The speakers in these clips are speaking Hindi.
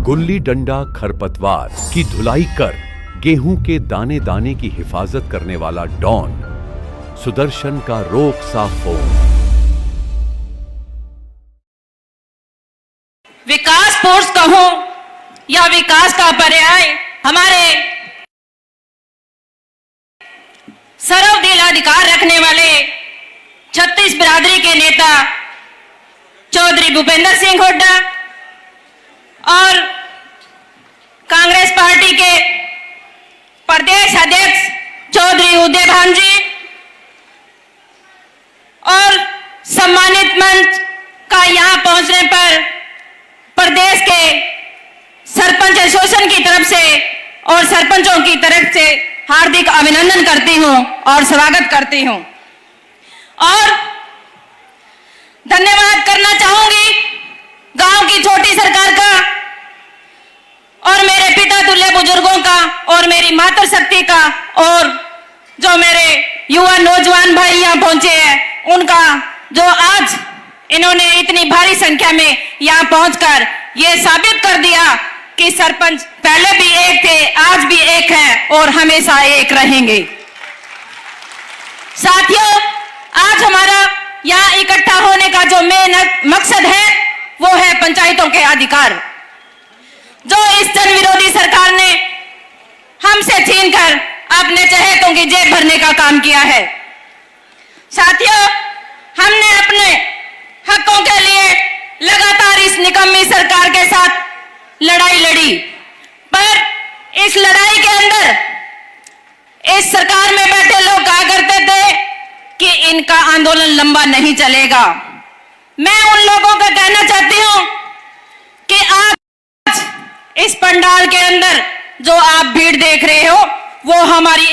गुल्ली डंडा खरपतवार की धुलाई कर गेहूं के दाने दाने की हिफाजत करने वाला डॉन सुदर्शन का रोक सा फोन। विकास फोर्स कहूं या विकास का पर्याय हमारे सर्वदिल अधिकार रखने वाले छत्तीस बिरादरी के नेता चौधरी भूपेंद्र सिंह हुड्डा और कांग्रेस पार्टी के प्रदेश अध्यक्ष चौधरी उदय भान जी और सम्मानित मंच का यहां पहुंचने पर प्रदेश के सरपंच एसोसिएशन की तरफ से और सरपंचों की तरफ से हार्दिक अभिनंदन करती हूं और स्वागत करती हूं और धन्यवाद करना चाहूंगी गांव की छोटी सरकार का और मेरे पिता तुल्य बुजुर्गों का और मेरी मातृशक्ति का और जो मेरे युवा नौजवान भाई यहां पहुंचे हैं उनका, जो आज इन्होंने इतनी भारी संख्या में यहां पहुंचकर ये साबित कर दिया कि सरपंच पहले भी एक थे, आज भी एक है और हमेशा एक रहेंगे। साथियों, आज हमारा यहाँ इकट्ठा होने का जो मेन मकसद है वो है पंचायतों के अधिकार, जो इस जन विरोधी सरकार ने हमसे छीनकर अपने चहेतों की जेब भरने का काम किया है। साथियों, हमने अपने हकों के लिए लगातार इस निकम्मी सरकार के साथ लड़ाई लड़ी, पर इस लड़ाई के अंदर इस सरकार में बैठे लोग कहा करते थे कि इनका आंदोलन लंबा नहीं चलेगा। मैं उन लोगों को कहना चाहती हूं कि आज इस पंडाल के अंदर जो आप भीड़ देख रहे हो वो हमारी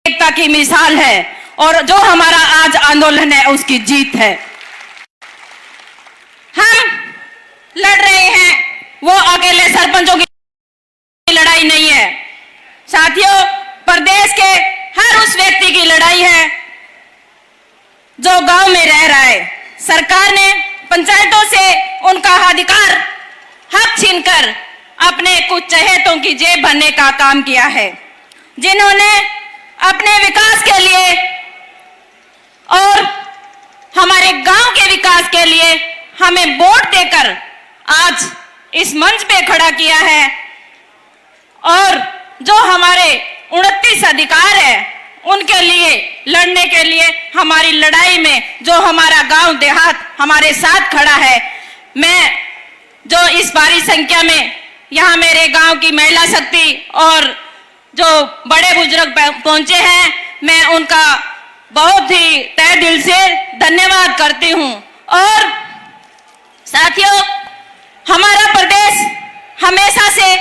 एकता की मिसाल है और जो हमारा आज आंदोलन है उसकी जीत है। हम लड़ रहे हैं, वो अकेले सरपंचों की लड़ाई नहीं है। साथियों, प्रदेश के हर उस व्यक्ति की लड़ाई है जो गांव में रह रहा है। सरकार ने पंचायतों से उनका अधिकार हक छीनकर अपने कुछ चहेतों की जेब भरने का काम किया है, जिन्होंने अपने विकास के लिए और हमारे गांव के विकास के लिए हमें वोट देकर आज इस मंच पे खड़ा किया है और जो हमारे 29 अधिकार है उनके लिए लड़ने के लिए हमारी लड़ाई में जो हमारा गांव देहात हमारे साथ खड़ा है। मैं जो इस भारी संख्या में यहाँ मेरे गांव की महिला शक्ति और जो बड़े बुजुर्ग पहुंचे हैं, मैं उनका बहुत ही तहे दिल से धन्यवाद करती हूं। और साथियों, हमारा प्रदेश हमेशा से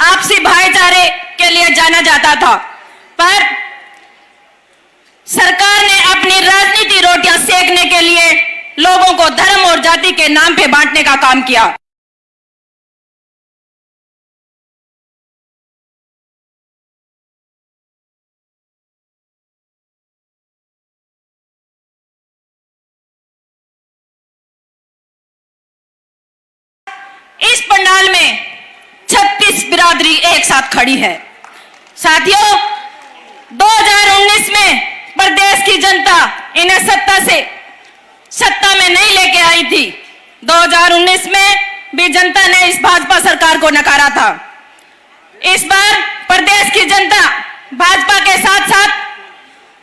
आपसी भाईचारे के लिए जाना जाता था, पर सरकार ने अपनी राजनीति रोटियां सेकने के लिए लोगों को धर्म और जाति के नाम पे बांटने का काम किया। इस पंडाल में 36 बिरादरी एक साथ खड़ी है। साथियों, 2019 में प्रदेश की जनता इन्हें सत्ता में नहीं लेके आई थी। 2019 में भी जनता ने इस भाजपा सरकार को नकारा था। इस बार प्रदेश की जनता भाजपा के साथ साथ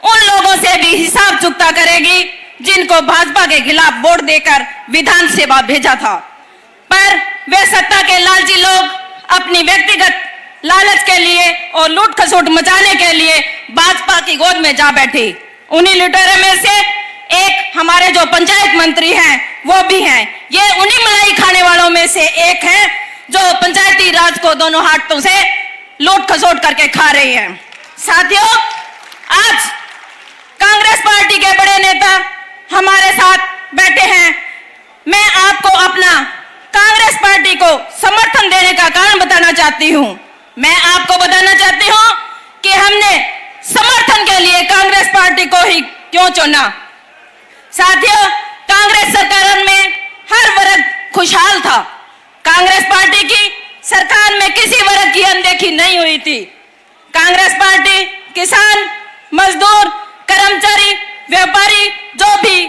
उन लोगों से भी हिसाब चुकता करेगी जिनको भाजपा के खिलाफ वोट देकर विधानसभा भेजा था, पर वे सत्ता के लालची लोग अपनी व्यक्तिगत लालच के लिए और लूट खसोट मचाने के लिए भाजपा की गोद में जा बैठी। उन्हीं लुटेरों में से एक हमारे जो पंचायत मंत्री हैं वो भी हैं। ये उन्हीं मलाई खाने वालों में से एक हैं जो पंचायती राज को दोनों हाथों से लूट खसोट करके खा रही हैं। साथियों, आज कांग्रेस पार्टी के बड़े नेता हमारे साथ बैठे हैं। मैं आपको अपना कांग्रेस पार्टी को समर्थन देने का कारण बताना चाहती हूं। मैं आपको बताना चाहती हूं कि हमने समर्थन के लिए कांग्रेस पार्टी को ही क्यों चुना। साथियों, खुशहाल था। कांग्रेस पार्टी की सरकार में किसी वर्ग की अनदेखी नहीं हुई थी। कांग्रेस पार्टी किसान, मजदूर, कर्मचारी, व्यापारी जो भी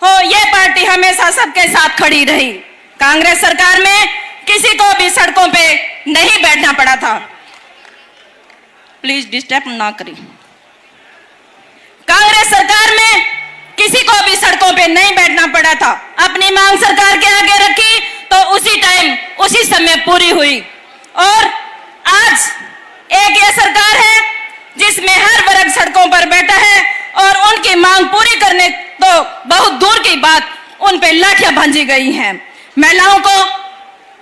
हो, ये पार्टी हमेशा सबके साथ खड़ी रही। कांग्रेस सरकार में किसी को भी सड़कों पे नहीं बैठना पड़ा था। प्लीज डिस्टर्ब ना करें। कांग्रेस सरकार में किसी को भी सड़कों पे नहीं बैठना पड़ा था। अपनी मांग सरकार के आगे रखी तो उसी टाइम, उसी समय पूरी हुई। और आज एक ये सरकार है जिसमें हर वर्ग सड़कों पर बैठा है और उनकी मांग पूरी करने तो बहुत दूर की बात, उन पे लाठियां भांजी गई हैं। महिलाओं को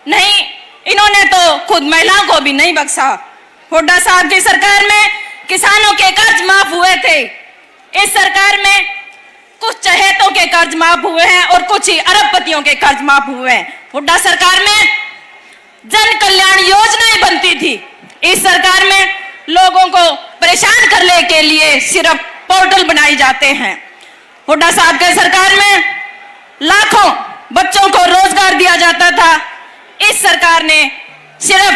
नहीं, इन्होंने तो खुद महिलाओं को भी नहीं बख्शा। हुड्डा साहब की सरकार में किसानों के कर्ज माफ हुए थे। इस सरकार में कुछ चहेतों के कर्ज माफ हुए हैं और कुछ ही अरबपतियों के कर्ज माफ हुए हैं। हुड्डा सरकार में जन कल्याण योजनाएं बनती थी। इस सरकार में लोगों को परेशान करने के लिए सिर्फ पोर्टल बनाए जाते हैं। हुड्डा साहब के सरकार में लाखों बच्चों को रोजगार दिया जाता था। इस सरकार ने सिर्फ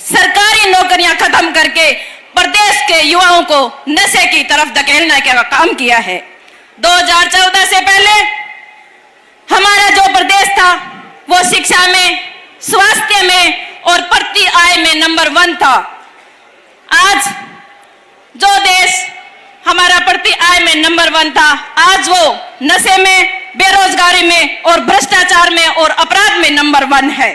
सरकारी नौकरियां खत्म करके प्रदेश के युवाओं को नशे की तरफ धकेलने का काम किया है। 2014 से पहले हमारा जो प्रदेश था वो शिक्षा में, स्वास्थ्य में और प्रति आय में नंबर 1 था। आज जो देश हमारा प्रति आय में नंबर 1 था, आज वो नशे में, बेरोजगारी में और भ्रष्टाचार में और अपराध में नंबर 1 है।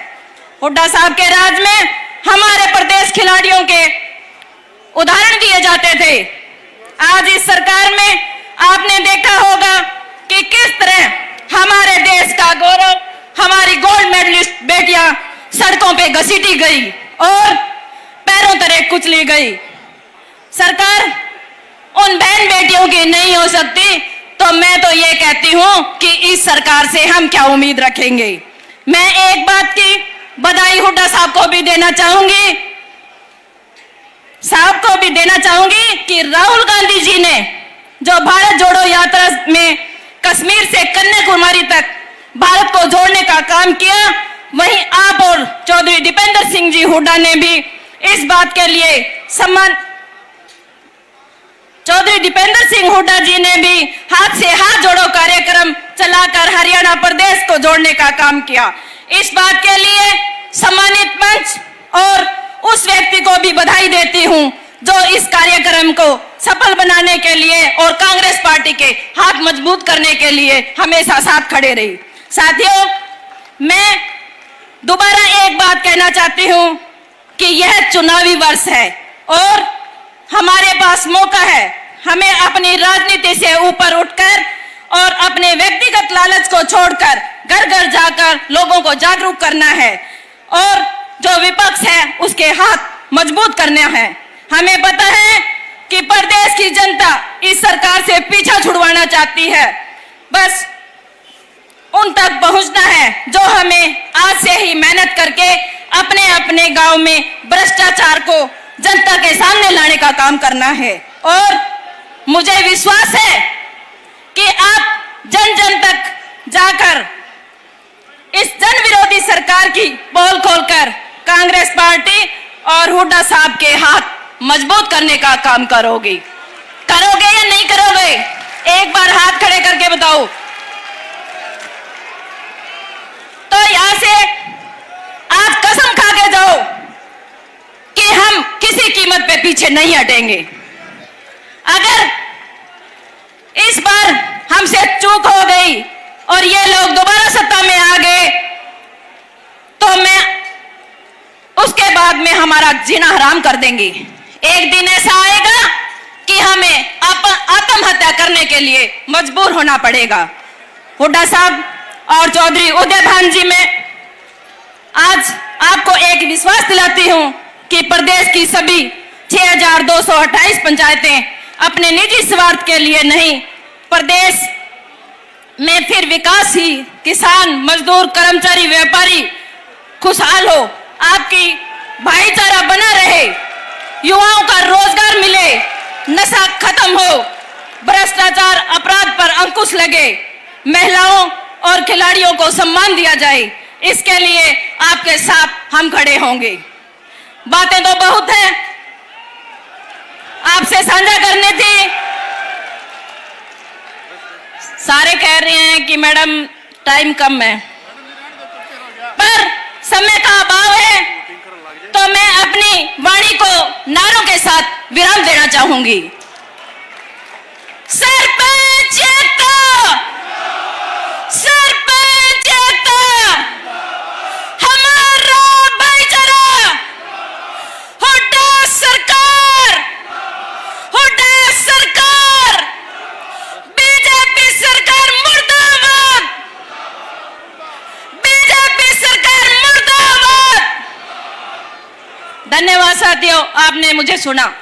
हुड्डा साहब के राज में हमारे प्रदेश खिलाड़ियों के उदाहरण दिए जाते थे। आज इस सरकार में आपने देखा होगा कि किस तरह हमारे देश का गौरव, हमारी गोल्ड मेडलिस्ट बेटियां सड़कों पे घसीटी गई और पैरों तले कुचली गई। सरकार उन बहन बेटियों की नहीं हो सकती, तो मैं तो ये कहती हूं कि इस सरकार से हम क्या उम्मीद रखेंगे। मैं एक बात की बधाई हुड्डा साहब को भी देना चाहूंगी कि राहुल गांधी जी ने जो भारत जोड़ो यात्रा में कश्मीर से कन्याकुमारी तक भारत को जोड़ने का काम किया, वहीं आप और चौधरी दीपेंद्र सिंह जी हुड्डा ने भी इस बात के लिए चौधरी दीपेंद्र सिंह हुड्डा जी ने भी हाथ से हाथ जोड़ो कार्यक्रम चलाकर हरियाणा प्रदेश को जोड़ने का काम किया। इस बात के लिए सम्मानित मंच और उस व्यक्ति को भी बधाई देती हूं जो इस कार्यक्रम को सफल बनाने के लिए और कांग्रेस पार्टी के हाथ मजबूत करने के लिए हमेशा साथ खड़े रही। साथियों, मैं दोबारा एक बात कहना चाहती हूं कि यह चुनावी वर्ष है और हमारे पास मौका है। हमें अपनी राजनीति से ऊपर उठकर और अपने व्यक्तिगत लालच को छोड़कर घर घर जाकर लोगों को जागरूक करना है और जो विपक्ष है उसके हाथ मजबूत करने हैं। हमें पता है कि प्रदेश की जनता इस सरकार से पीछा छुड़वाना चाहती है। बस उन तक पहुंचना है जो हमें आज से ही मेहनत करके अपने अपने गांव में भ्रष्टाचार को जनता के सामने लाने का काम करना है। और मुझे विश्वास है कि आप जन जन तक जाकर इस जन विरोधी सरकार की पोल खोलकर कांग्रेस पार्टी और हुड्डा साहब के हाथ मजबूत करने का काम करोगे या नहीं करोगे? एक बार हाथ खड़े करके बताओ। तो यहां से आप कसम खा के जाओ कि हम किसी कीमत पे पीछे नहीं हटेंगे। अगर इस बार हमसे चूक हो गई और ये लोग दोबारा सत्ता में आ गए तो मैं उसके बाद में हमारा जीना हराम कर देंगे। एक दिन ऐसा आएगा कि हमें आत्महत्या करने के लिए मजबूर होना पड़ेगा। हुड्डा साहब और चौधरी उदय भान जी, मैं आज आपको एक विश्वास दिलाती हूं कि प्रदेश की सभी 6228 पंचायतें अपने निजी स्वार्थ के लिए नहीं, प्रदेश में फिर विकास ही, किसान, मजदूर, कर्मचारी, व्यापारी खुशहाल हो, आपकी भाईचारा बना रहे, युवाओं का रोजगार मिले, नशा खत्म हो, भ्रष्टाचार अपराध पर अंकुश लगे, महिलाओं और खिलाड़ियों को सम्मान दिया जाए। इसके लिए आपके साथ हम खड़े होंगे। बातें तो बहुत हैं, आपसे साझा करनी थी। सारे कह रहे हैं कि मैडम टाइम कम है, पर समय का अभाव है, तो मैं अपनी वाणी को नारों के साथ विराम देना चाहूंगी। सरपंच एकता, सरपंच एकता, हमारा भाईचारा, हुड्डा सरकार, हुड्डा सरकार, बीजेपी सरकार मुर्दाबाद, बीजेपी सरकार मुर्दाबाद। धन्यवाद साथियों, आपने मुझे सुना।